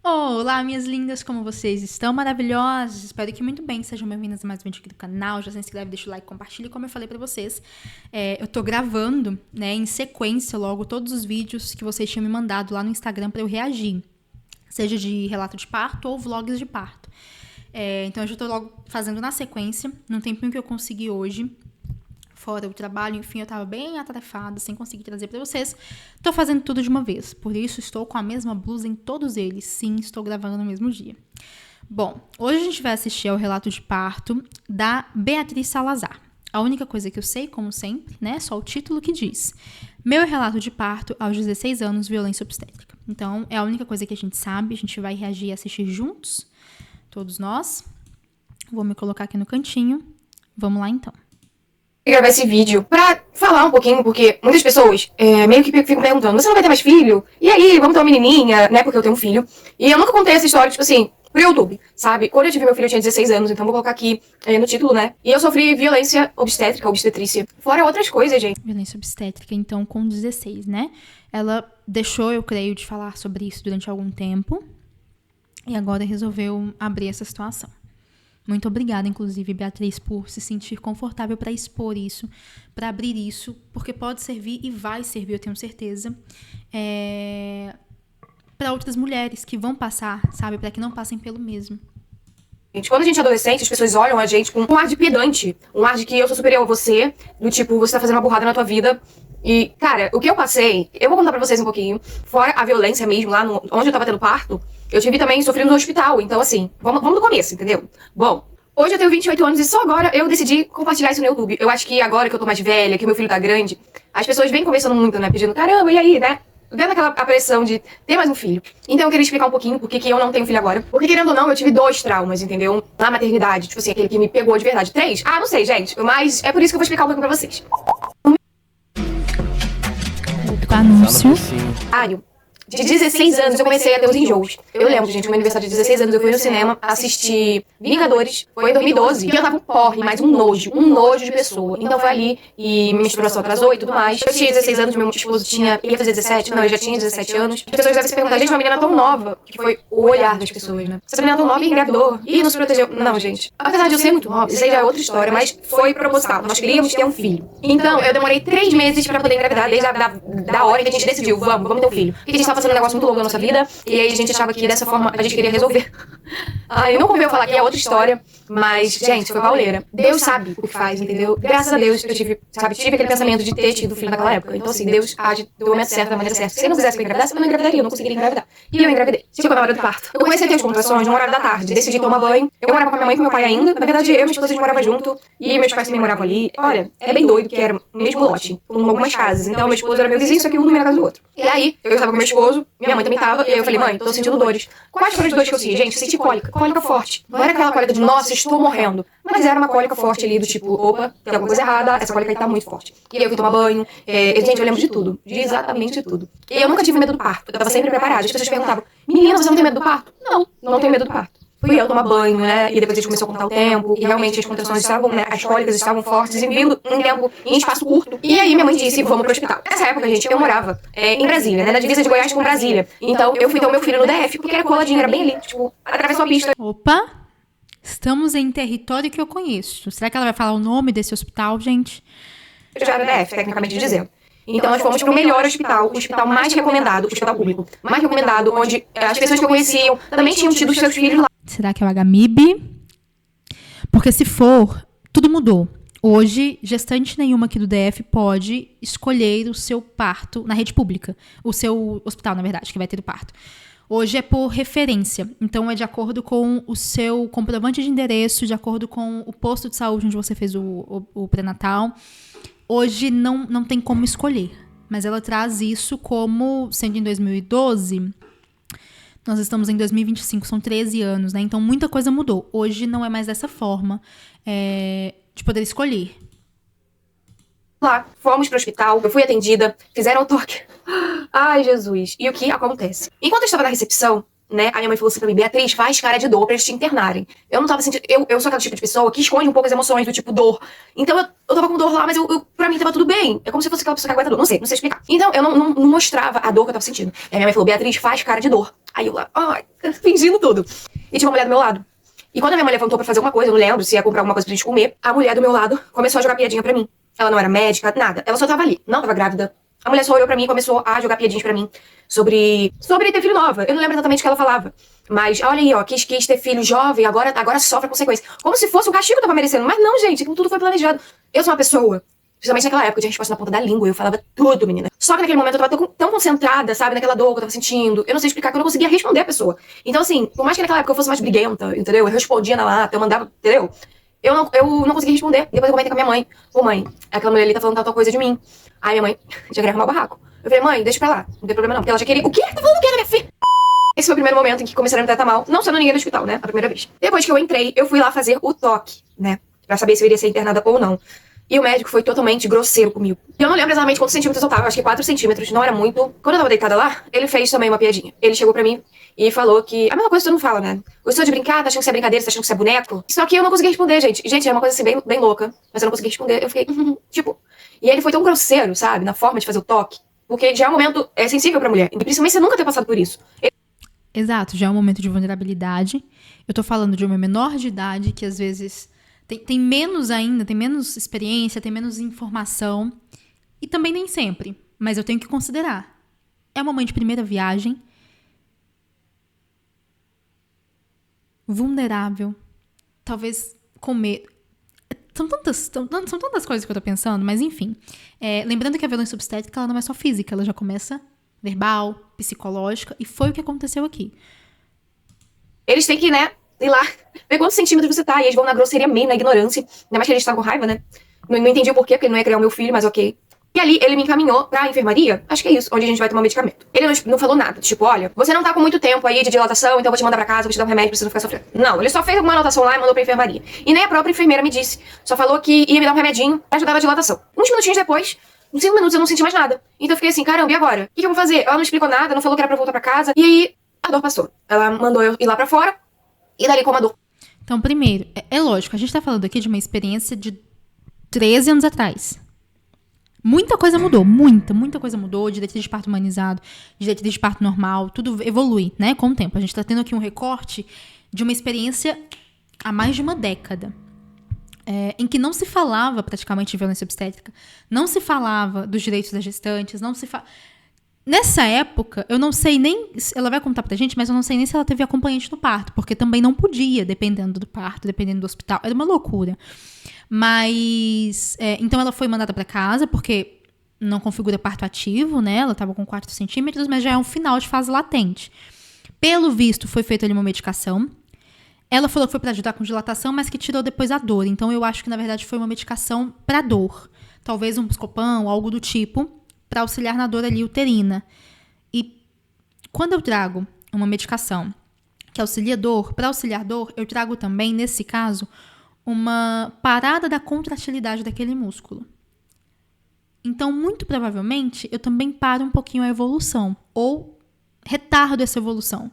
Olá, minhas lindas, como vocês estão? Maravilhosas? Espero que muito bem. Sejam bem-vindas a mais um vídeo aqui do canal. Já se inscreve, deixa o like, compartilha. Como eu falei pra vocês, eu tô gravando, né, em sequência logo todos os vídeos que vocês tinham me mandado lá no Instagram pra eu reagir. Seja de relato de parto ou vlogs de parto. Então eu já tô logo fazendo na sequência, num tempinho que eu consegui hoje. Fora o trabalho, enfim, eu tava bem atarefada, sem conseguir trazer pra vocês. Tô fazendo tudo de uma vez, por isso estou com a mesma blusa em todos eles. Sim, estou gravando no mesmo dia. Bom, hoje a gente vai assistir ao relato de parto da Beatriz Salazar. A única coisa que eu sei, como sempre, né, só o título que diz: Meu relato de parto aos 16 anos, violência obstétrica. Então, é a única coisa que a gente sabe, a gente vai reagir e assistir juntos, todos nós. Vou me colocar aqui no cantinho. Vamos lá, então. Gravar esse vídeo pra falar um pouquinho, porque muitas pessoas meio que ficam perguntando: você não vai ter mais filho? E aí, vamos ter uma menininha, né? Porque eu tenho um filho. E eu nunca contei essa história, tipo assim, pro YouTube, sabe? Quando eu tive meu filho, eu tinha 16 anos, então vou colocar aqui no título, né? E eu sofri violência obstétrica, obstetrícia. Fora outras coisas, gente. Violência obstétrica, então, com 16, né? Ela deixou, eu creio, de falar sobre isso durante algum tempo. E agora resolveu abrir essa situação. Muito obrigada, inclusive, Beatriz, por se sentir confortável para expor isso, para abrir isso, porque pode servir e vai servir, eu tenho certeza, para outras mulheres que vão passar, sabe? Para que não passem pelo mesmo. Quando a gente é adolescente, as pessoas olham a gente com um ar de pedante, um ar de que eu sou superior a você, do tipo, você tá fazendo uma burrada na tua vida. E, cara, o que eu passei, eu vou contar pra vocês um pouquinho, fora a violência mesmo, lá onde eu tava tendo parto, eu tive também sofrendo no hospital. Então, assim, vamos do começo, entendeu? Bom, hoje eu tenho 28 anos e só agora eu decidi compartilhar isso no YouTube. Eu acho que agora que eu tô mais velha, que meu filho tá grande, as pessoas vêm conversando muito, né? Pedindo, caramba, e aí, né? Vendo aquela pressão de ter mais um filho. Então eu queria explicar um pouquinho por que eu não tenho filho agora. Porque, querendo ou não, eu tive 2 traumas, entendeu? Na maternidade, tipo assim, aquele que me pegou de verdade. 3? Ah, não sei, gente. Mas é por isso que eu vou explicar um pouquinho pra vocês. Anúncio. De 16 anos eu comecei a ter os enjoos. Eu lembro, gente, no meu aniversário de 16 anos eu fui no cinema assistir Vingadores. Foi em 2012. E eu tava um porre, mas um nojo de pessoa. Então foi ali e minha menstruação atrasou e tudo mais. Eu tinha 16 anos, meu esposo ia fazer 17. Não, ele já tinha 17 anos. As pessoas devem se perguntar, gente, uma menina tão nova. Que foi o olhar das pessoas, né? Essa menina tão nova e engravidou. E não se protegeu. Não, gente. Apesar de eu ser muito nova, isso aí já é outra história, mas foi proposital. Nós queríamos ter um filho. Então eu demorei 3 meses pra poder engravidar, desde da hora que a gente decidiu, vamos ter um filho. Porque a gente tava passando um negócio muito louco na nossa vida, e aí a gente achava que dessa forma a gente queria resolver. Ai, não convém eu falar que é outra história, mas, gente, foi pauleira. Deus sabe o que faz, entendeu? Graças a Deus eu tive aquele pensamento de ter tido filho naquela época. Então, assim, Deus age do momento certo, da maneira certa. Se ele não quisesse que eu engravidasse, eu não engravidaria, eu não conseguiria engravidar. E eu engravidei. Chegou na hora do parto. Eu comecei a ter as contrações no horário da tarde, decidi tomar banho. Eu morava com a minha mãe e com meu pai ainda. Na verdade, eu e minha esposa a gente morava junto, e meus pais também moravam ali. Olha, é bem doido, que era o mesmo lote, com algumas casas. Então, meu esposo era meu vizinho, só que um dormia na casa do outro. E aí, eu estava com meu esposo, minha mãe também tava, e aí eu falei, mãe, tô sentindo dores. Quais foram as dores que eu senti? Gente, eu senti cólica forte. Não era aquela cólica de, nossa, estou morrendo. Mas era uma cólica forte ali, do tipo, opa, tem alguma coisa errada, essa cólica aí tá muito forte. E aí eu fui tomar banho, gente, eu lembro de tudo, de exatamente tudo. E eu nunca tive medo do parto, eu tava sempre preparada. As pessoas perguntavam, menina, você não tem medo do parto? Não tenho medo do parto. Fui eu tomar banho, né? E depois a gente começou a contar o tempo. E realmente as contrações estavam, né? As cólicas estavam fortes e vindo em tempo, em espaço curto. E aí minha mãe disse, vamos pro hospital. Nessa época, gente, eu morava em Brasília, né? Na divisa de Goiás com Brasília. Então eu fui ter o meu filho no DF, porque era coladinho, era bem ali, tipo, atravessou a pista. Opa! Estamos em território que eu conheço. Será que ela vai falar o nome desse hospital, gente? Eu já era DF, tecnicamente dizendo. Então nós fomos pro melhor hospital, o hospital mais recomendado, o hospital público mais recomendado, onde as pessoas que eu conheciam também tinham tido os seus filhos lá. Será que é o HMIB? Porque se for, tudo mudou. Hoje, gestante nenhuma aqui do DF pode escolher o seu parto na rede pública. O seu hospital, na verdade, que vai ter o parto. Hoje é por referência. Então, é de acordo com o seu comprovante de endereço, de acordo com o posto de saúde onde você fez o pré-natal. Hoje não tem como escolher. Mas ela traz isso como, sendo em 2012... Nós estamos em 2025, são 13 anos, né? Então, muita coisa mudou. Hoje não é mais dessa forma de poder escolher. Lá, fomos pro hospital, eu fui atendida, fizeram o toque. Ai, Jesus. E o que acontece? Enquanto eu estava na recepção, né? A minha mãe falou assim pra mim, Beatriz, faz cara de dor pra eles te internarem. Eu não tava sentindo, eu sou aquele tipo de pessoa que esconde um pouco as emoções do tipo dor. Então eu tava com dor lá, mas pra mim tava tudo bem. É como se fosse aquela pessoa que aguenta dor, não sei explicar. Então eu não mostrava a dor que eu tava sentindo. E a minha mãe falou, Beatriz, faz cara de dor. Aí eu lá, fingindo tudo. E tinha uma mulher do meu lado. E quando a minha mãe levantou pra fazer alguma coisa, eu não lembro se ia comprar alguma coisa pra gente comer, a mulher do meu lado começou a jogar piadinha pra mim. Ela não era médica, nada. Ela só tava ali, não tava grávida. A mulher só olhou pra mim e começou a jogar piadinhas pra mim sobre ter filho nova. Eu não lembro exatamente o que ela falava. Mas olha aí, ó, quis ter filho jovem, agora sofre a consequência. Como se fosse um castigo que eu tava merecendo. Mas não, gente, tudo foi planejado. Eu sou uma pessoa, principalmente naquela época, eu tinha resposta na ponta da língua, eu falava tudo, menina. Só que naquele momento eu tava tão concentrada, sabe, naquela dor que eu tava sentindo. Eu não sei explicar que eu não conseguia responder a pessoa. Então, assim, por mais que naquela época eu fosse mais briguenta, entendeu? Eu respondia na lata, eu mandava, entendeu? Eu não consegui responder. Depois eu comentei com a minha mãe. Ô, mãe, aquela mulher ali tá falando tal coisa de mim. Aí minha mãe já queria arrumar o barraco. Eu falei, mãe, deixa pra lá. Não tem problema não. Porque ela já queria... O quê? Tá falando o quê da minha filha? Esse foi o primeiro momento em que começaram a me tratar mal. Não sendo ninguém no hospital, né? A primeira vez. Depois que eu entrei, eu fui lá fazer o toque, né? Pra saber se eu iria ser internada ou não. E o médico foi totalmente grosseiro comigo. E eu não lembro exatamente quantos centímetros eu tava. Acho que 4 centímetros. Não era muito. Quando eu tava deitada lá, ele fez também uma piadinha. Ele chegou pra mim e falou que... A mesma coisa que todo mundo fala, né? Gostou de brincar? Tá achando que isso é brincadeira? Tá achando que isso é boneco? Só que eu não consegui responder, gente. Gente, é uma coisa assim bem louca. Mas eu não consegui responder. Eu fiquei... tipo... E ele foi tão grosseiro, sabe? Na forma de fazer o toque. Porque já é um momento sensível pra mulher. E principalmente você nunca ter passado por isso. Exato, já é um momento de vulnerabilidade. Eu tô falando de uma menor de idade que às vezes tem menos ainda, tem menos experiência, tem menos informação. E também nem sempre, mas eu tenho que considerar. É uma mãe de primeira viagem, vulnerável, talvez com medo. São tantas coisas que eu tô pensando, mas enfim. Lembrando que a violência obstétrica ela não é só física, ela já começa verbal, psicológica, e foi o que aconteceu aqui. Eles têm que, né, ir lá, ver quantos centímetros você tá, e eles vão na grosseria mesmo, na ignorância. Ainda mais que eles estavam com raiva, né? Não entendi o porquê, porque ele não ia criar o meu filho, mas ok. E ali, ele me encaminhou pra enfermaria, acho que é isso, onde a gente vai tomar medicamento. Ele não falou nada, tipo, olha, você não tá com muito tempo aí de dilatação, então eu vou te mandar pra casa, vou te dar um remédio pra você não ficar sofrendo. Não, ele só fez alguma anotação lá e mandou pra enfermaria. E nem a própria enfermeira me disse, só falou que ia me dar um remedinho pra ajudar na dilatação. Uns minutinhos depois, uns 5 minutos eu não senti mais nada. Então eu fiquei assim, caramba, e agora? O que eu vou fazer? Ela não explicou nada, não falou que era pra eu voltar pra casa. E aí, a dor passou. Ela mandou eu ir lá pra fora, e dali como a dor. Então, primeiro, é lógico, a gente tá falando aqui de uma experiência de 13 anos atrás. Muita coisa mudou, muita coisa mudou. Diretriz de parto humanizado, diretriz de parto normal, tudo evolui, né, com o tempo. A gente tá tendo aqui um recorte de uma experiência há mais de uma década. Em que não se falava praticamente de violência obstétrica, não se falava dos direitos das gestantes, Nessa época, eu não sei nem... Ela vai contar pra gente, mas eu não sei nem se ela teve acompanhante no parto, porque também não podia, dependendo do parto, dependendo do hospital. Era uma loucura. Mas... então ela foi mandada pra casa, porque não configura parto ativo, né? Ela tava com 4 centímetros, mas já é um final de fase latente. Pelo visto, foi feita ali uma medicação. Ela falou que foi pra ajudar com dilatação, mas que tirou depois a dor. Então eu acho que, na verdade, foi uma medicação pra dor. Talvez um Buscopan ou algo do tipo, para auxiliar na dor ali uterina. E quando eu trago uma medicação que auxilia dor, para auxiliar dor, eu trago também, nesse caso, uma parada da contratilidade daquele músculo. Então, muito provavelmente, eu também paro um pouquinho a evolução, ou retardo essa evolução.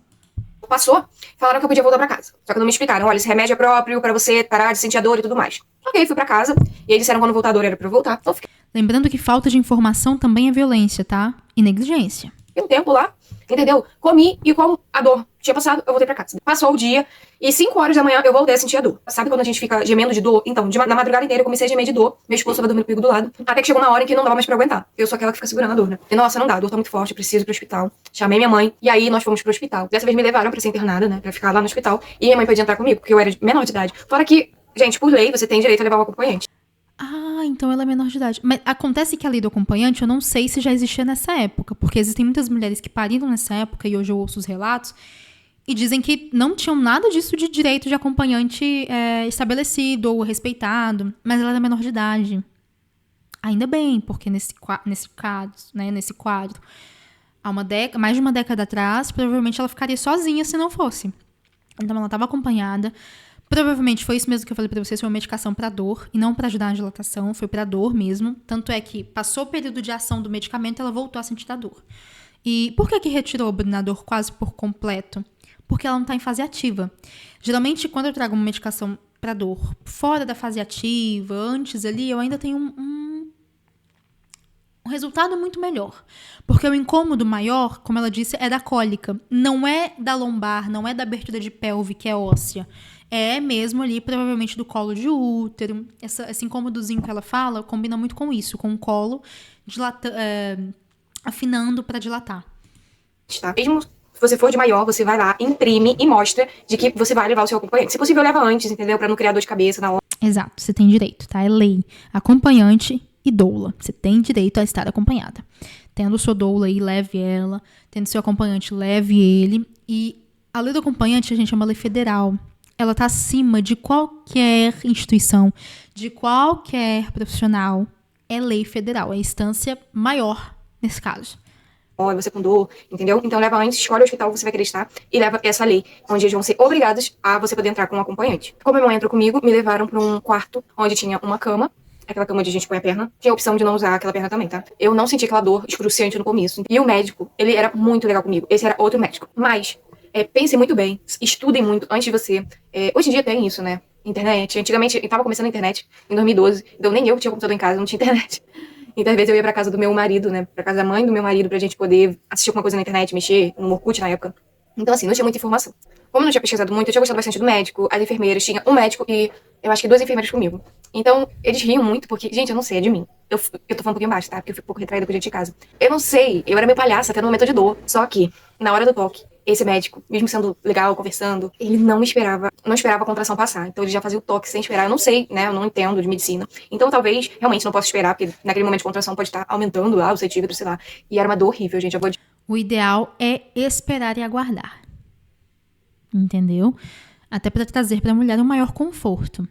Passou, falaram que eu podia voltar pra casa. Só que não me explicaram, olha, esse remédio é próprio pra você parar de sentir a dor e tudo mais. Ok, fui pra casa, e eles disseram que quando voltar a dor era pra eu voltar. Então fiquei Lembrando que falta de informação também é violência, tá? E negligência. um tempo lá, entendeu? Comi e como a dor tinha passado, eu voltei pra casa. Passou o dia e 5 horas da manhã eu voltei a sentir a dor. Sabe quando a gente fica gemendo de dor? Então, na madrugada inteira eu comecei a gemer de dor. Meu esposo tava dormindo comigo do lado. Até que chegou uma hora em que não dava mais pra aguentar. Eu sou aquela que fica segurando a dor, né? E nossa, não dá, a dor tá muito forte, eu preciso ir pro hospital. Chamei minha mãe e aí nós fomos pro hospital. Dessa vez me levaram pra ser internada, né? Pra ficar lá no hospital. E minha mãe podia entrar comigo, porque eu era menor de idade. Fora que, gente, por lei, você tem direito a levar um acompanhante. Ah, então ela é menor de idade. Mas acontece que a lei do acompanhante, eu não sei se já existia nessa época, porque existem muitas mulheres que pariram nessa época, e hoje eu ouço os relatos, e dizem que não tinham nada disso de direito de acompanhante estabelecido ou respeitado, mas ela era menor de idade. Ainda bem, porque nesse quadro, há mais de uma década atrás, provavelmente ela ficaria sozinha se não fosse. Então ela estava acompanhada. Provavelmente foi isso mesmo que eu falei pra vocês, foi uma medicação pra dor e não pra ajudar na dilatação, foi pra dor mesmo. Tanto é que passou o período de ação do medicamento, ela voltou a sentir a dor. E por que retirou o burinador quase por completo? porque ela não está em fase ativa. Geralmente, quando eu trago uma medicação para dor fora da fase ativa, antes ali, eu ainda tenho um resultado muito melhor. Porque o incômodo maior, como ela disse, é da cólica. Não é da lombar, não é da abertura de pelve, que é óssea. É mesmo ali, provavelmente, do colo de útero. Esse incômodozinho que ela fala combina muito com isso, com o colo afinando para dilatar. Tá? Mesmo se você for de maior, você vai lá, imprime e mostra de que você vai levar o seu acompanhante. Se possível, leva antes, entendeu? Pra não criar dor de cabeça na hora. Exato, você tem direito, tá? É lei. Acompanhante e doula. Você tem direito a estar acompanhada. Tendo sua doula aí, leve ela. Tendo seu acompanhante, leve ele. E a lei do acompanhante, gente, é uma lei federal. Ela está acima de qualquer instituição, de qualquer profissional. É lei federal, é a instância maior nesse caso. Olha, você com dor, entendeu? Então leva antes, escolhe o hospital que você vai querer estar e leva essa lei, onde eles vão ser obrigados a você poder entrar com um acompanhante. Como minha mãe entrou comigo, me levaram para um quarto onde tinha uma cama, aquela cama onde a gente põe a perna. Tinha a opção de não usar aquela perna também, tá? Eu não senti aquela dor excruciante no começo. E o médico, ele era muito legal comigo. Esse era outro médico. Mas, pensem muito bem, estudem muito antes de você. Hoje em dia tem isso, né? Internet. Antigamente, eu tava começando a internet em 2012, então nem eu que tinha computador em casa, não tinha internet. Então, às vezes, eu ia pra casa do meu marido, né? Pra casa da mãe do meu marido, pra gente poder assistir alguma coisa na internet, mexer no Orkut na época. Então, assim, não tinha muita informação. Como eu não tinha pesquisado muito, eu tinha gostado bastante do médico, as enfermeiras, tinha um médico e eu acho que 2 enfermeiras comigo. Então, eles riam muito, porque, gente, eu não sei, é de mim. Eu tô falando um pouquinho baixo, tá? Porque eu fico um pouco retraída com gente de casa. Eu não sei, eu era meio palhaça até no momento de dor. Só que, na hora do toque, esse médico, mesmo sendo legal, conversando, ele não esperava a contração passar. Então ele já fazia o toque sem esperar. Eu não sei, né? Eu não entendo de medicina. Então talvez realmente não possa esperar, porque naquele momento de contração pode estar aumentando lá o centímetro, sei lá. E era uma dor horrível, gente. O ideal é esperar e aguardar. Entendeu? Até para trazer para a mulher um maior conforto.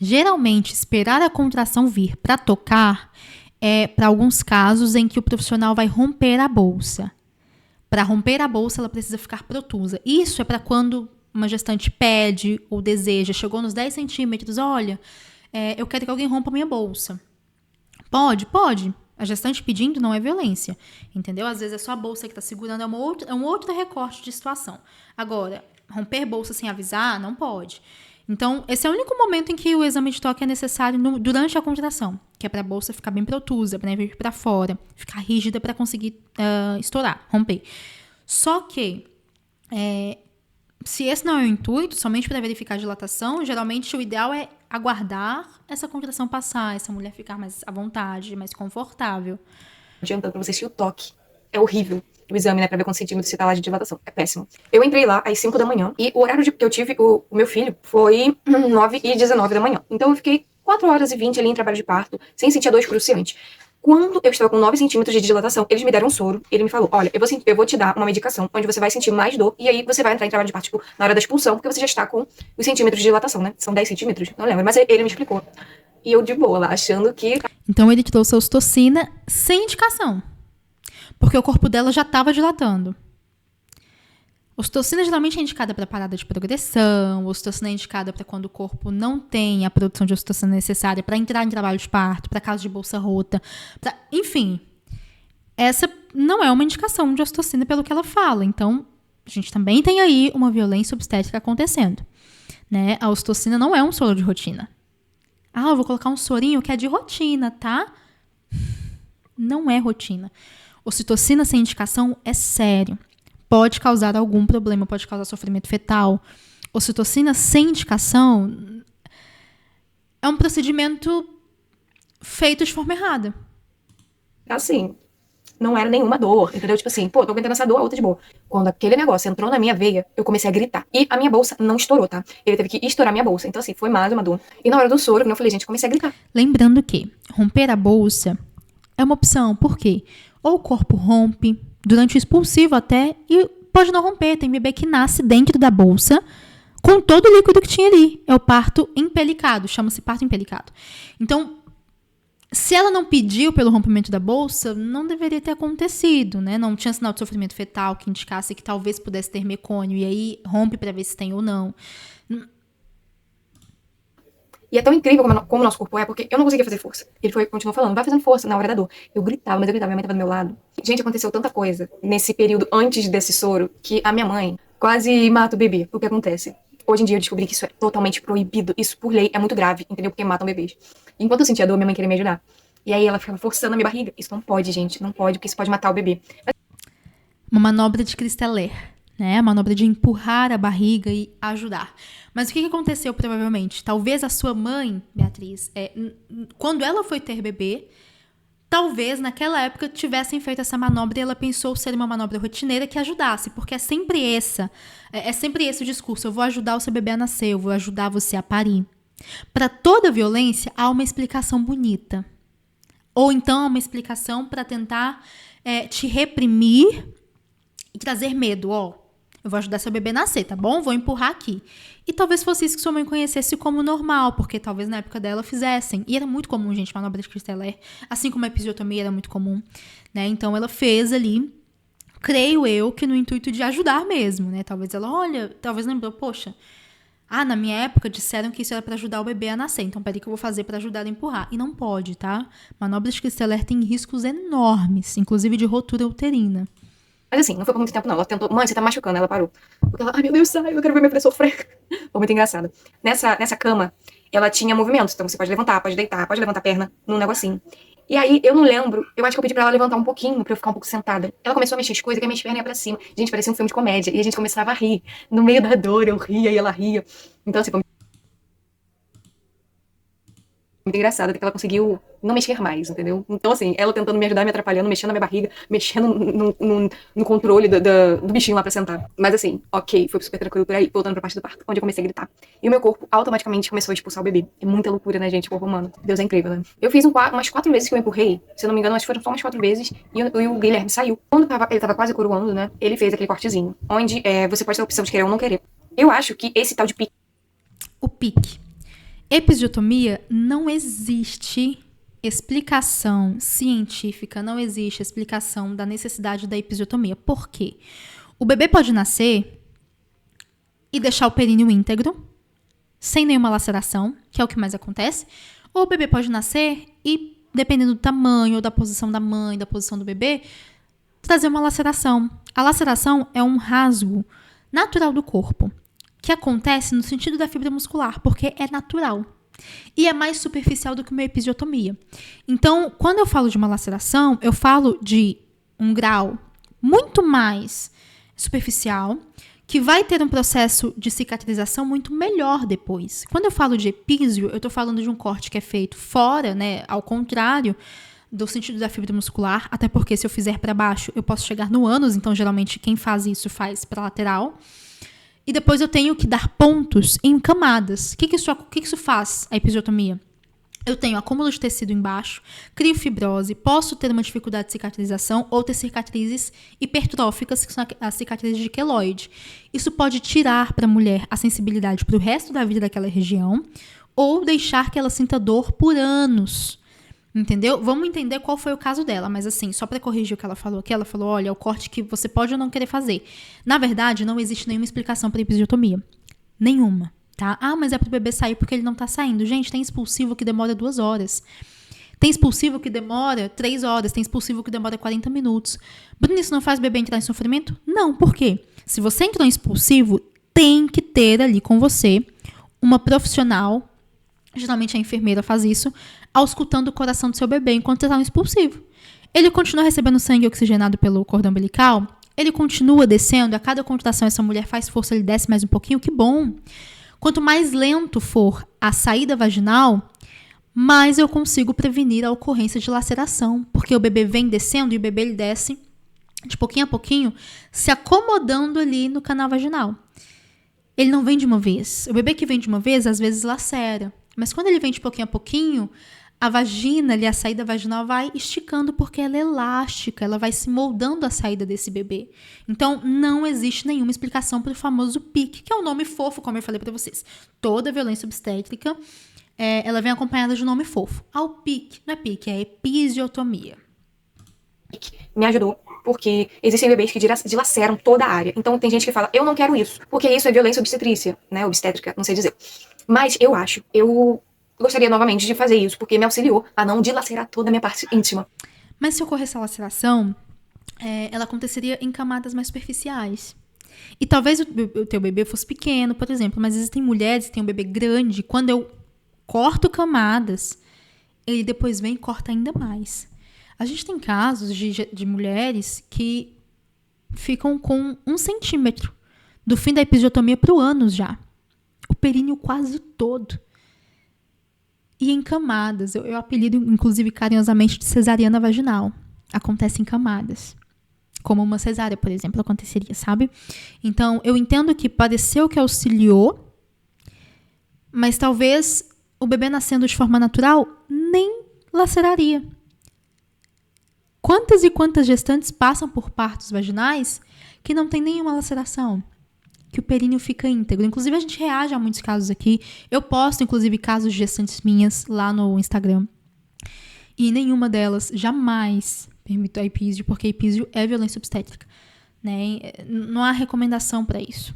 Geralmente, esperar a contração vir para tocar é para alguns casos em que o profissional vai romper a bolsa. Para romper a bolsa, ela precisa ficar protusa. Isso é para quando uma gestante pede ou deseja, chegou nos 10 centímetros, olha, eu quero que alguém rompa a minha bolsa. Pode, pode. A gestante pedindo não é violência, entendeu? Às vezes é só a bolsa que está segurando, é um outro recorte de situação. Agora, romper bolsa sem avisar, não pode. Então, esse é o único momento em que o exame de toque é necessário durante a contração, que é para a bolsa ficar bem protusa, para vir para fora, ficar rígida para conseguir estourar, romper. Só que, se esse não é o intuito, somente para verificar a dilatação, geralmente o ideal é aguardar essa contração passar, essa mulher ficar mais à vontade, mais confortável. Adiantando para vocês que o toque é horrível. O exame, né, pra ver quantos centímetros você tá lá de dilatação. É péssimo. Eu entrei lá às 5 da manhã e o horário que eu tive, o meu filho, foi 9h19 da manhã. Então eu fiquei 4h20 ali em trabalho de parto, sem sentir a dor excruciante. Quando eu estava com 9 centímetros de dilatação, eles me deram um soro. Ele me falou, olha, eu vou te dar uma medicação onde você vai sentir mais dor e aí você vai entrar em trabalho de parto, tipo, na hora da expulsão, porque você já está com os centímetros de dilatação, né? São 10 centímetros, não lembro, mas ele me explicou. E eu de boa lá, achando que... Então ele te deu ocitocina sem indicação. Porque o corpo dela já estava dilatando. Ocitocina geralmente é indicada para parada de progressão, ocitocina é indicada para quando o corpo não tem a produção de ocitocina necessária para entrar em trabalho de parto, para caso de bolsa rota, enfim. Essa não é uma indicação de ocitocina pelo que ela fala. Então, a gente também tem aí uma violência obstétrica acontecendo. Né? A ocitocina não é um soro de rotina. Eu vou colocar um sorinho que é de rotina, tá? Não é rotina. Ocitocina sem indicação é sério. Pode causar algum problema, pode causar sofrimento fetal. Ocitocina sem indicação é um procedimento feito de forma errada. Assim, não era nenhuma dor, entendeu? Tipo assim, tô aguentando essa dor, a outra de boa. Quando aquele negócio entrou na minha veia, eu comecei a gritar. E a minha bolsa não estourou, tá? Ele teve que estourar minha bolsa. Então, assim, foi mais uma dor. E na hora do soro, como eu falei, gente, eu comecei a gritar. Lembrando que romper a bolsa é uma opção. Por quê? Ou o corpo rompe, durante o expulsivo até, e pode não romper. Tem bebê que nasce dentro da bolsa com todo o líquido que tinha ali. É o parto empelicado, chama-se parto empelicado. Então, se ela não pediu pelo rompimento da bolsa, não deveria ter acontecido, né? Não tinha sinal de sofrimento fetal que indicasse que talvez pudesse ter mecônio, e aí rompe para ver se tem ou não. E é tão incrível como o nosso corpo é, porque eu não conseguia fazer força. Ele continuou falando, vai fazendo força na hora da dor. Eu gritava, minha mãe tava do meu lado. Gente, aconteceu tanta coisa nesse período antes desse soro, que a minha mãe, quase mata o bebê. O que acontece? Hoje em dia eu descobri que isso é totalmente proibido. Isso, por lei, é muito grave, entendeu? Porque matam bebês. Enquanto eu sentia dor, minha mãe queria me ajudar. E aí ela ficava forçando a minha barriga. Isso não pode, gente. Não pode, porque isso pode matar o bebê. Uma manobra de Christeller, né? A manobra de empurrar a barriga e ajudar. Mas o que aconteceu, provavelmente? Talvez a sua mãe, Beatriz, quando ela foi ter bebê, talvez naquela época tivessem feito essa manobra e ela pensou ser uma manobra rotineira que ajudasse, porque é sempre esse o discurso: eu vou ajudar o seu bebê a nascer, eu vou ajudar você a parir. Para toda violência há uma explicação bonita, ou então há uma explicação para tentar te reprimir e trazer medo. Eu vou ajudar seu bebê a nascer, tá bom? Vou empurrar aqui. E talvez fosse isso que sua mãe conhecesse como normal, porque talvez na época dela fizessem. E era muito comum, gente, manobra de Christeller, assim como a episiotomia era muito comum, né? Então ela fez ali, creio eu, que no intuito de ajudar mesmo, né? Talvez ela, talvez lembrou, poxa, na minha época disseram que isso era pra ajudar o bebê a nascer, então peraí que eu vou fazer pra ajudar a empurrar. E não pode, tá? Manobra de Christeller tem riscos enormes, inclusive de rotura uterina. Mas assim, não foi por muito tempo não. Ela tentou, mãe, você tá machucando. Ela parou. Porque ela, ai meu Deus, sai, eu quero ver minha filha sofrer. Foi muito engraçado. Nessa cama, ela tinha movimentos. Então você pode levantar, pode deitar, pode levantar a perna num negocinho. E aí, eu não lembro, eu acho que eu pedi pra ela levantar um pouquinho, pra eu ficar um pouco sentada. Ela começou a mexer as coisas, que a minha perna ia pra cima. Gente, parecia um filme de comédia. E a gente começava a rir. No meio da dor, eu ria e ela ria. Então assim, foi muito engraçado, porque ela conseguiu não mexer mais, entendeu? Então, assim, ela tentando me ajudar, me atrapalhando, mexendo na minha barriga, mexendo no controle do bichinho lá pra sentar. Mas, assim, ok, foi super tranquilo por aí, voltando pra parte do parto, onde eu comecei a gritar. E o meu corpo automaticamente começou a expulsar o bebê. É muita loucura, né, gente? O corpo humano. Deus é incrível, né? Eu fiz umas 4 vezes que eu empurrei, se eu não me engano, acho que foram só umas 4 vezes, e o Guilherme saiu. Quando ele tava quase coroando, né, ele fez aquele cortezinho, onde você pode ter a opção de querer ou não querer. Eu acho que esse tal de pique. O pique. Episiotomia, não existe explicação científica, não existe explicação da necessidade da episiotomia. Por quê? O bebê pode nascer e deixar o períneo íntegro, sem nenhuma laceração, que é o que mais acontece, ou o bebê pode nascer e, dependendo do tamanho ou da posição da mãe, da posição do bebê, trazer uma laceração. A laceração é um rasgo natural do corpo, que acontece no sentido da fibra muscular, porque é natural. E é mais superficial do que uma episiotomia. Então, quando eu falo de uma laceração, eu falo de um grau muito mais superficial, que vai ter um processo de cicatrização muito melhor depois. Quando eu falo de epísio, eu estou falando de um corte que é feito fora, né, ao contrário do sentido da fibra muscular, até porque se eu fizer para baixo, eu posso chegar no ânus, então geralmente quem faz isso faz para lateral. E depois eu tenho que dar pontos em camadas. O que isso faz, a episiotomia? Eu tenho acúmulo de tecido embaixo, crio fibrose, posso ter uma dificuldade de cicatrização ou ter cicatrizes hipertróficas, que são as cicatrizes de queloide. Isso pode tirar para a mulher a sensibilidade para o resto da vida daquela região ou deixar que ela sinta dor por anos. Entendeu? Vamos entender qual foi o caso dela, mas assim, só para corrigir o que ela falou aqui, ela falou, olha, é o corte que você pode ou não querer fazer. Na verdade, não existe nenhuma explicação para episiotomia. Nenhuma, tá? Mas é pro bebê sair porque ele não tá saindo. Gente, tem expulsivo que demora 2 horas. Tem expulsivo que demora 3 horas, tem expulsivo que demora 40 minutos. Bruno, isso não faz o bebê entrar em sofrimento? Não, por quê? Se você entrou em expulsivo, tem que ter ali com você uma profissional, geralmente a enfermeira faz isso, auscultando o coração do seu bebê enquanto está no expulsivo. Ele continua recebendo sangue oxigenado pelo cordão umbilical, ele continua descendo, a cada contração essa mulher faz força, ele desce mais um pouquinho, que bom. Quanto mais lento for a saída vaginal, mais eu consigo prevenir a ocorrência de laceração, porque o bebê vem descendo e o bebê ele desce de pouquinho a pouquinho, se acomodando ali no canal vaginal. Ele não vem de uma vez. O bebê que vem de uma vez, às vezes lacera. Mas quando ele vem de pouquinho a pouquinho, a vagina ali, a saída vaginal vai esticando porque ela é elástica, ela vai se moldando a saída desse bebê. Então, não existe nenhuma explicação para o famoso PIC, que é um nome fofo, como eu falei para vocês. Toda violência obstétrica, ela vem acompanhada de um nome fofo. O PIC, não é PIC, é episiotomia. Me ajudou, porque existem bebês que dilaceram toda a área. Então, tem gente que fala, eu não quero isso, porque isso é violência obstetrícia, né, obstétrica, não sei dizer. Mas eu gostaria novamente de fazer isso, porque me auxiliou a não dilacerar toda a minha parte íntima. Mas se ocorresse a laceração, ela aconteceria em camadas mais superficiais. E talvez o teu bebê fosse pequeno, por exemplo, mas existem mulheres que têm um bebê grande. Quando eu corto camadas, ele depois vem e corta ainda mais. A gente tem casos de mulheres que ficam com 1 centímetro do fim da episiotomia para o ânus já. O períneo quase todo. E em camadas. Eu apelido, inclusive, carinhosamente de cesariana vaginal. Acontece em camadas. Como uma cesárea, por exemplo, aconteceria, sabe? Então, eu entendo que pareceu que auxiliou, mas talvez o bebê nascendo de forma natural nem laceraria. Quantas e quantas gestantes passam por partos vaginais que não tem nenhuma laceração? Que o períneo fica íntegro. Inclusive, a gente reage a muitos casos aqui. Eu posto, inclusive, casos de gestantes minhas lá no Instagram. E nenhuma delas jamais permito a epísio, porque epísio é violência obstétrica. Né? Não há recomendação para isso.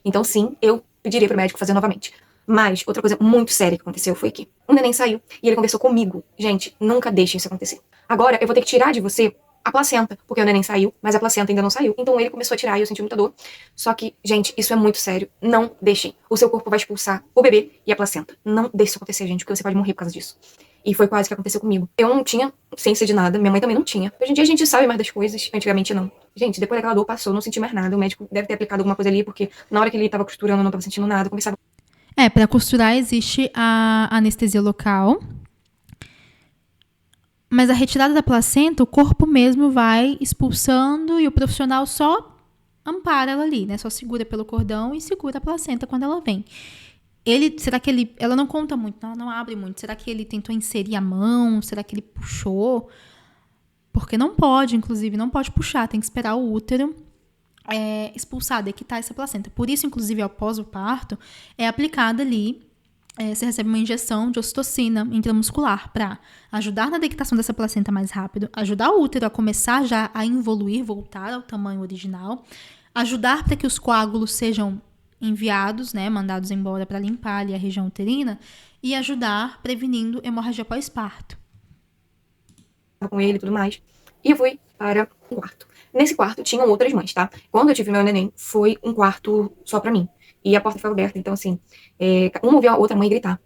Então, sim, eu pediria pro médico fazer novamente. Mas outra coisa muito séria que aconteceu foi que o neném saiu e ele conversou comigo. Gente, nunca deixem isso acontecer. Agora, eu vou ter que tirar de você a placenta, porque o neném saiu, mas a placenta ainda não saiu. Então ele começou a tirar e eu senti muita dor. Só que, gente, isso é muito sério. Não deixem. O seu corpo vai expulsar o bebê e a placenta. Não deixe isso acontecer, gente, porque você pode morrer por causa disso. E foi quase que aconteceu comigo. Eu não tinha ciência de nada, minha mãe também não tinha. Hoje em dia a gente sabe mais das coisas, antigamente não. Gente, depois daquela dor passou, não senti mais nada. O médico deve ter aplicado alguma coisa ali, porque na hora que ele tava costurando eu não tava sentindo nada. Conversava. Para costurar existe a anestesia local. Mas a retirada da placenta, o corpo mesmo vai expulsando e o profissional só ampara ela ali, né? Só segura pelo cordão e segura a placenta quando ela vem. Ela não conta muito, ela não abre muito. Será que ele tentou inserir a mão? Será que ele puxou? Porque não pode, inclusive, não pode puxar. Tem que esperar o útero expulsar, dequitar essa placenta. Por isso, inclusive, após o parto, é aplicada ali. Você recebe uma injeção de ocitocina intramuscular para ajudar na dequitação dessa placenta mais rápido, ajudar o útero a começar já a involuir, voltar ao tamanho original, ajudar para que os coágulos sejam enviados, né, mandados embora para limpar ali a região uterina e ajudar prevenindo hemorragia pós-parto. Com ele e tudo mais. E eu fui para um quarto. Nesse quarto tinham outras mães, tá? Quando eu tive meu neném, foi um quarto só pra mim. E a porta foi aberta, então assim, uma ouvia a outra mãe gritar.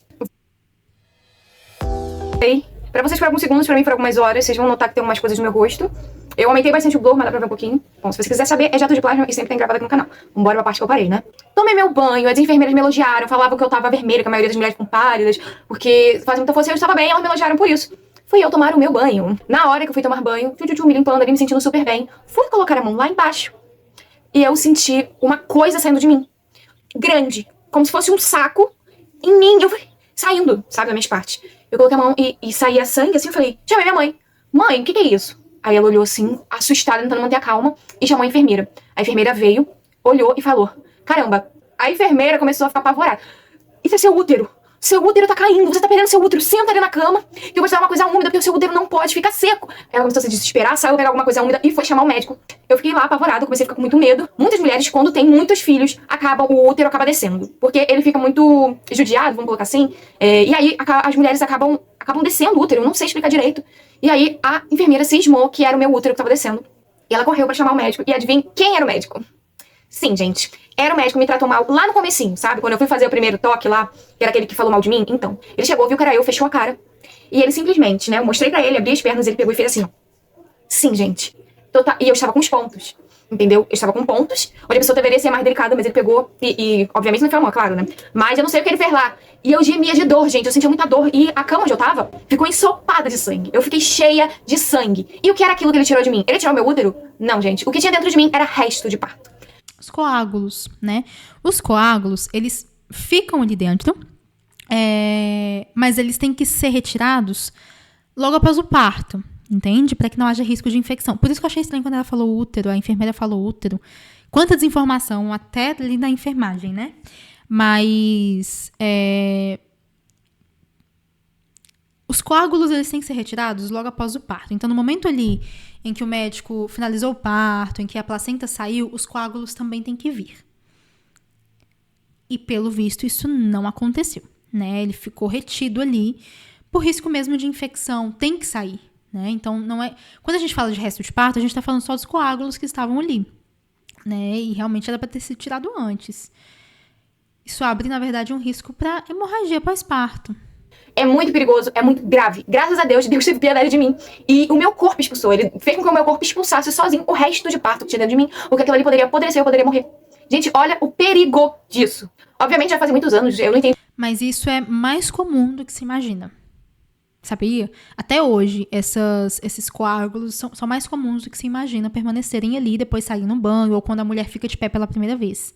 Pra vocês por alguns segundos, pra mim por algumas horas, vocês vão notar que tem algumas coisas no meu rosto. Eu aumentei bastante o blur, mas dá pra ver um pouquinho. Bom, se você quiser saber, é jato de plasma e sempre tem gravado aqui no canal. Vambora pra parte que eu parei, né? Tomei meu banho, as enfermeiras me elogiaram, falavam que eu tava vermelha, que a maioria das mulheres ficam pálidas, porque fazia muita força e eu estava bem, elas me elogiaram por isso. Fui eu tomar o meu banho. Na hora que eu fui tomar banho, me limpando ali, me sentindo super bem. Fui colocar a mão lá embaixo e eu senti uma coisa saindo de mim. Grande, como se fosse um saco em mim. Eu fui saindo, sabe, da minha parte. Eu coloquei a mão e saía sangue, assim, eu falei, chamei minha mãe. Mãe, o que é isso? Aí ela olhou assim, assustada, tentando manter a calma, e chamou a enfermeira. A enfermeira veio, olhou e falou, caramba. A enfermeira começou a ficar apavorada. Isso é seu útero. Seu útero tá caindo, você tá perdendo seu útero. Senta ali na cama, que eu vou te dar uma coisa úmida, porque o seu útero não pode ficar seco. Ela começou a se desesperar, saiu pegar alguma coisa úmida e foi chamar o médico. Eu fiquei lá apavorada, comecei a ficar com muito medo. Muitas mulheres, quando têm muitos filhos, o útero acaba descendo. Porque ele fica muito judiado, vamos colocar assim. E aí as mulheres acabam descendo o útero, eu não sei explicar direito. E aí a enfermeira cismou que era o meu útero que tava descendo. E ela correu pra chamar o médico. E adivinha quem era o médico? Sim, gente. Era o médico que me tratou mal lá no comecinho, sabe? Quando eu fui fazer o primeiro toque lá, que era aquele que falou mal de mim. Então, ele chegou, viu que era eu, fechou a cara. E ele simplesmente, né? Eu mostrei pra ele, abri as pernas, ele pegou e fez assim, ó. Sim, gente. E eu estava com os pontos, entendeu? Eu estava com pontos, onde a pessoa deveria ser mais delicada, mas ele pegou e obviamente não inflamou, claro, né? Mas eu não sei o que ele fez lá. E eu gemia de dor, gente. Eu sentia muita dor. E a cama onde eu tava ficou ensopada de sangue. Eu fiquei cheia de sangue. E o que era aquilo que ele tirou de mim? Ele tirou meu útero? Não, gente. O que tinha dentro de mim era resto de parto. Os coágulos, né? Os coágulos, eles ficam ali dentro, mas eles têm que ser retirados logo após o parto, entende? Para que não haja risco de infecção. Por isso que eu achei estranho quando ela falou útero, a enfermeira falou útero. Quanta desinformação, até ali na enfermagem, né? Mas os coágulos, eles têm que ser retirados logo após o parto. Então, no momento ali em que o médico finalizou o parto, em que a placenta saiu, os coágulos também têm que vir. E, pelo visto, isso não aconteceu, né? Ele ficou retido ali por risco mesmo de infecção. Tem que sair, né? Então, não é... Quando a gente fala de resto de parto, a gente está falando só dos coágulos que estavam ali. né? E realmente era para ter sido tirado antes. Isso abre, na verdade, um risco para hemorragia pós-parto. É muito perigoso, é muito grave. Graças a Deus, Deus teve piedade de mim. E o meu corpo expulsou. Ele fez com que o meu corpo expulsasse sozinho o resto de parto que tinha dentro de mim. Porque aquilo ali poderia apodrecer, eu poderia morrer. Gente, olha o perigo disso. Obviamente já faz muitos anos, eu não entendi. Mas isso é mais comum do que se imagina. Sabia? Até hoje, esses coágulos são mais comuns do que se imagina permanecerem ali, depois saírem no banho, ou quando a mulher fica de pé pela primeira vez.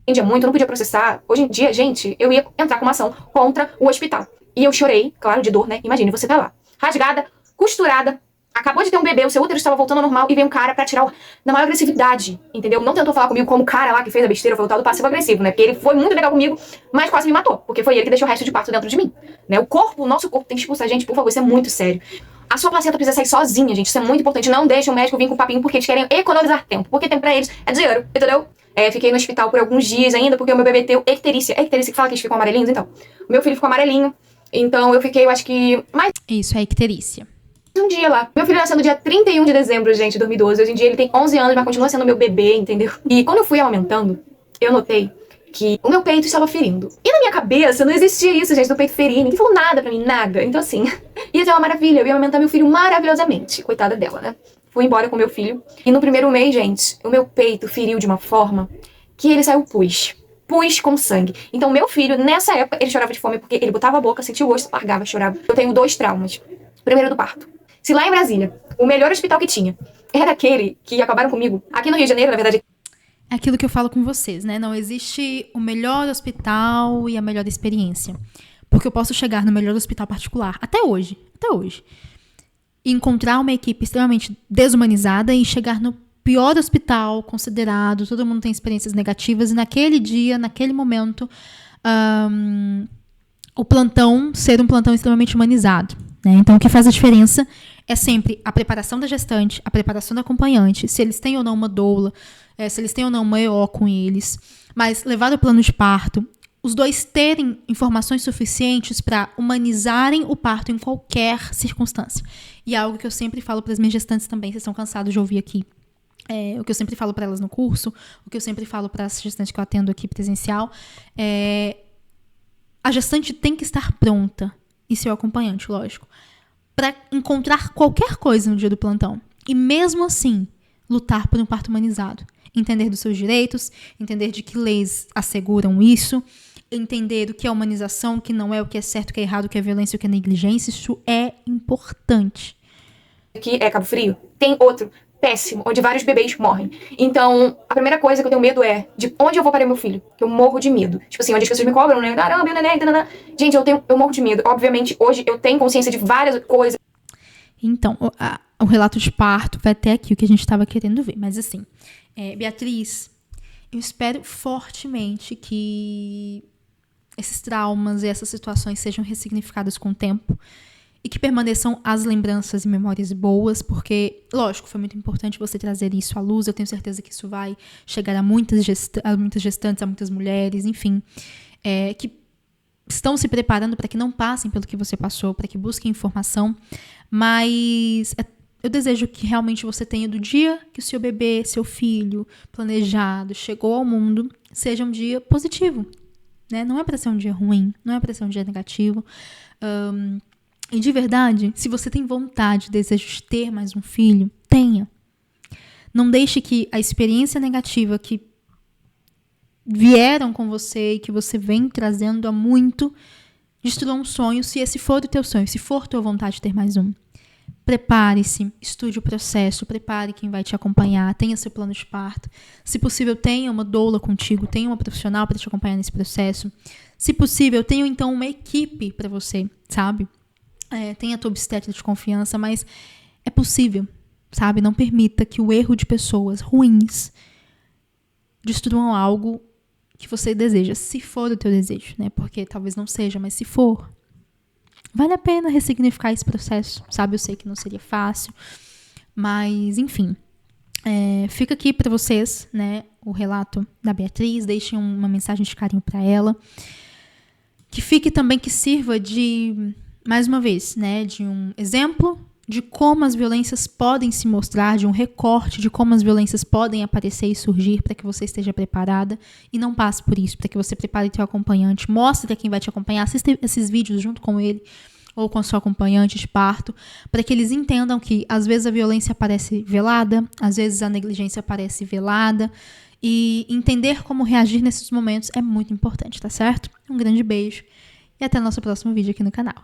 Entendia muito, eu não podia processar. Hoje em dia, gente, eu ia entrar com uma ação contra o hospital. E eu chorei, claro, de dor, né? Imagine, você tá lá, rasgada, costurada, acabou de ter um bebê, o seu útero estava voltando ao normal e veio um cara pra tirar na maior agressividade, entendeu? Não tentou falar comigo como o cara lá que fez a besteira, foi o tal do passivo-agressivo, né? Porque ele foi muito legal comigo, mas quase me matou, porque foi ele que deixou o resto de parto dentro de mim, né? O nosso corpo tem que expulsar. Gente, por favor, isso é muito sério. A sua placenta precisa sair sozinha, gente, isso é muito importante. Não deixe o médico vir com papinho, porque eles querem economizar tempo, porque tempo pra eles é dinheiro, entendeu? Fiquei no hospital por alguns dias ainda, porque o meu bebê teve icterícia. É icterícia que fala que eles ficam amarelinhos, então. O meu filho ficou amarelinho, então eu fiquei, eu acho que, mais Isso, é icterícia. um dia lá. Meu filho nasceu no dia 31 de dezembro, gente, de 2012. Hoje em dia ele tem 11 anos, mas continua sendo meu bebê, entendeu? E quando eu fui amamentando, eu notei que o meu peito estava ferindo. E na minha cabeça não existia isso, gente, do peito ferir. Ninguém falou nada pra mim, nada. Então assim, ia ser uma maravilha. Eu ia amamentar meu filho maravilhosamente. Coitada dela, né? Fui embora com meu filho. E no primeiro mês, gente, o meu peito feriu de uma forma que ele saiu pus com sangue. Então meu filho, nessa época, ele chorava de fome porque ele botava a boca, sentia o gosto, largava, chorava. Eu tenho 2 traumas. Primeiro do parto. Se lá em Brasília, o melhor hospital que tinha era aquele que acabaram comigo, aqui no Rio de Janeiro, na verdade. É aquilo que eu falo com vocês, né? Não existe o melhor hospital e a melhor experiência. Porque eu posso chegar no melhor hospital particular, até hoje, e encontrar uma equipe extremamente desumanizada e chegar no pior hospital considerado, todo mundo tem experiências negativas, e naquele dia, naquele momento, o plantão ser um plantão extremamente humanizado, né? Então, o que faz a diferença é sempre a preparação da gestante, a preparação do acompanhante, se eles têm ou não uma doula, se eles têm ou não uma EO com eles, mas levar o plano de parto, os dois terem informações suficientes para humanizarem o parto em qualquer circunstância. E é algo que eu sempre falo para as minhas gestantes também, vocês estão cansados de ouvir aqui. O que eu sempre falo para elas no curso, o que eu sempre falo para as gestantes que eu atendo aqui presencial, a gestante tem que estar pronta, e seu acompanhante, lógico, para encontrar qualquer coisa no dia do plantão. E mesmo assim, lutar por um parto humanizado. Entender dos seus direitos, entender de que leis asseguram isso, entender o que é humanização, o que não é, o que é certo, o que é errado, o que é violência, o que é negligência. Isso é importante. Aqui é Cabo Frio. Tem outro péssimo, onde vários bebês morrem. Então, a primeira coisa que eu tenho medo é de onde eu vou parar meu filho. Que eu morro de medo. Tipo assim, onde as pessoas me cobram, né? Gente, eu morro de medo. Obviamente, hoje eu tenho consciência de várias coisas. Então, o relato de parto vai até aqui o que a gente estava querendo ver. Mas assim, Beatriz, eu espero fortemente que esses traumas e essas situações sejam ressignificadas com o tempo e que permaneçam as lembranças e memórias boas, porque, lógico, foi muito importante você trazer isso à luz. Eu tenho certeza que isso vai chegar a muitas gestantes, a muitas mulheres, enfim, que estão se preparando para que não passem pelo que você passou, para que busquem informação. Mas eu desejo que realmente você tenha, do dia que o seu bebê, seu filho, planejado, chegou ao mundo, seja um dia positivo, né? Não é para ser um dia ruim, não é para ser um dia negativo. E de verdade, se você tem vontade, desejo de ter mais um filho, tenha. Não deixe que a experiência negativa que vieram com você e que você vem trazendo há muito destrua um sonho, se esse for o teu sonho, se for tua vontade de ter mais um. Prepare-se, estude o processo, prepare quem vai te acompanhar, tenha seu plano de parto. Se possível, tenha uma doula contigo, tenha uma profissional para te acompanhar nesse processo. Se possível, tenha então uma equipe para você, sabe? Tenha a tua obstetra de confiança, mas é possível, sabe? Não permita que o erro de pessoas ruins destruam algo que você deseja, se for o teu desejo, né? Porque talvez não seja, mas se for, vale a pena ressignificar esse processo, sabe? Eu sei que não seria fácil, mas enfim. Fica aqui para vocês, né? O relato da Beatriz, deixem uma mensagem de carinho para ela. Que fique também, que sirva de, mais uma vez, né? De um exemplo de como as violências podem se mostrar, de um recorte de como as violências podem aparecer e surgir para que você esteja preparada e não passe por isso, para que você prepare seu acompanhante, mostre a quem vai te acompanhar, assista esses vídeos junto com ele ou com a sua acompanhante de parto, para que eles entendam que às vezes a violência aparece velada, às vezes a negligência aparece velada, e entender como reagir nesses momentos é muito importante, tá certo? Um grande beijo e até o nosso próximo vídeo aqui no canal.